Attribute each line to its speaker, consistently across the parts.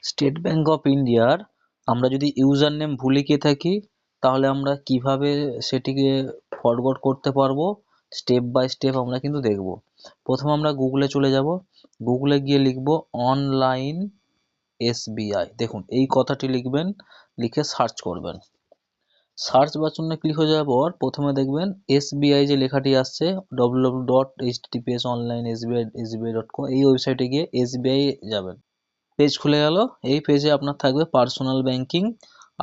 Speaker 1: State bank of ইন্ডিয়ার আমরা যদি ইউজার নেম ভুলে গিয়ে থাকি তাহলে আমরা কিভাবে সেটিকে ফরগট করতে পারবো স্টেপ বাই স্টেপ আমরা কিন্তু দেখব। প্রথমে আমরা গুগলে চলে যাব, গুগলে গিয়ে লিখব অনলাইন এসবিআই। দেখুন এই কথাটি লিখবেন, লিখে সার্চ করবেন। সার্চ বাটনে ক্লিক হয়ে যাওয়ার পর প্রথমে দেখবেন এসবিআই যে লেখাটি আসছে www.https.online.sbi.com, এই ওয়েবসাইটে গিয়ে এসবিআই যাবেন। পেজ খুলে গেল। এই পেজে আপনার থাকবে পার্সোনাল ব্যাংকিং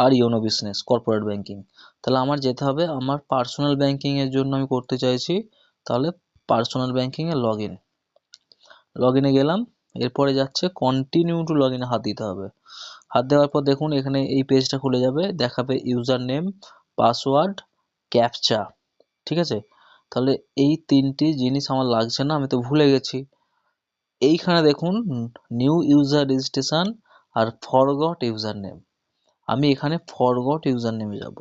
Speaker 1: আর ইওনো বিজনেস কর্পোরেট ব্যাংকিং। তাহলে আমার যেতে হবে, আমার পার্সোনাল ব্যাংকিং এর জন্য আমি করতে চাইছি, তাহলে পার্সোনাল ব্যাংকিং এ লগ ইনে গেলাম। এরপরে যাচ্ছে কন্টিনিউ টু লগ ইনে হাত দিতে হবে। হাত দেওয়ার পর দেখুন এখানে এই পেজটা খুলে যাবে, দেখাবে ইউজার নেম, পাসওয়ার্ড, ক্যাপচা। ঠিক আছে, তাহলে এই তিনটি জিনিস আমার লাগছে না, আমি তো ভুলে গেছি। এইখানে দেখুন নিউ ইউজার রেজিস্ট্রেশন আর ফরগট ইউজার নেম, আমি এখানে ফরগট ইউজার নেমে যাব।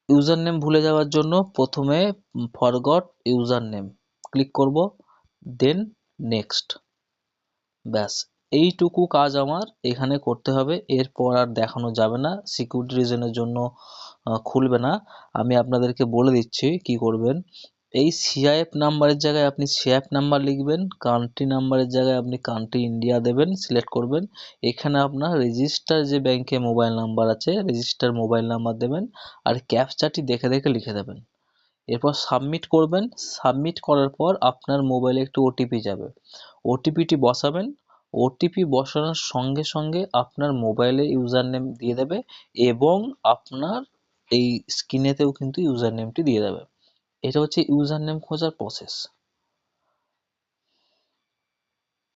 Speaker 1: ইউজার নেম ভুলে যাওয়ার জন্য প্রথমে ফরগট ইউজার নেম ক্লিক করব, দেন নেক্সট। ব্যাস, এইটুকু কাজ আমার এখানে করতে হবে। এরপর আর দেখানো যাবে না, সিকিউরিটি রিজনের জন্য খুলবে না। আমি আপনাদেরকে বলে দিচ্ছি কি করবেন। এই সিআইএফ নাম্বারের জায়গায় আপনি সিআইএফ নাম্বার লিখবেন, কান্ট্রি নাম্বারের জায়গায় আপনি কান্ট্রি ইন্ডিয়া দেবেন, সিলেক্ট করবেন। এখানে আপনার রেজিস্টার যে ব্যাংকে মোবাইল নাম্বার আছে রেজিস্টার মোবাইল নাম্বার দেবেন, আর ক্যাপচাটি দেখে দেখে লিখে দেবেন। এরপর সাবমিট করবেন। সাবমিট করার পর আপনার মোবাইলে একটু ওটিপি যাবে, ওটিপিটি বসাবেন। ওটিপি বসানোর সঙ্গে সঙ্গে আপনার মোবাইলে ইউজার নেম দিয়ে দেবে এবং আপনার এই স্ক্রিনেতেও কিন্তু ইউজার নেমটি দিয়ে দেবে। এটা হচ্ছে ইউজার নেম খোঁজার প্রসেস।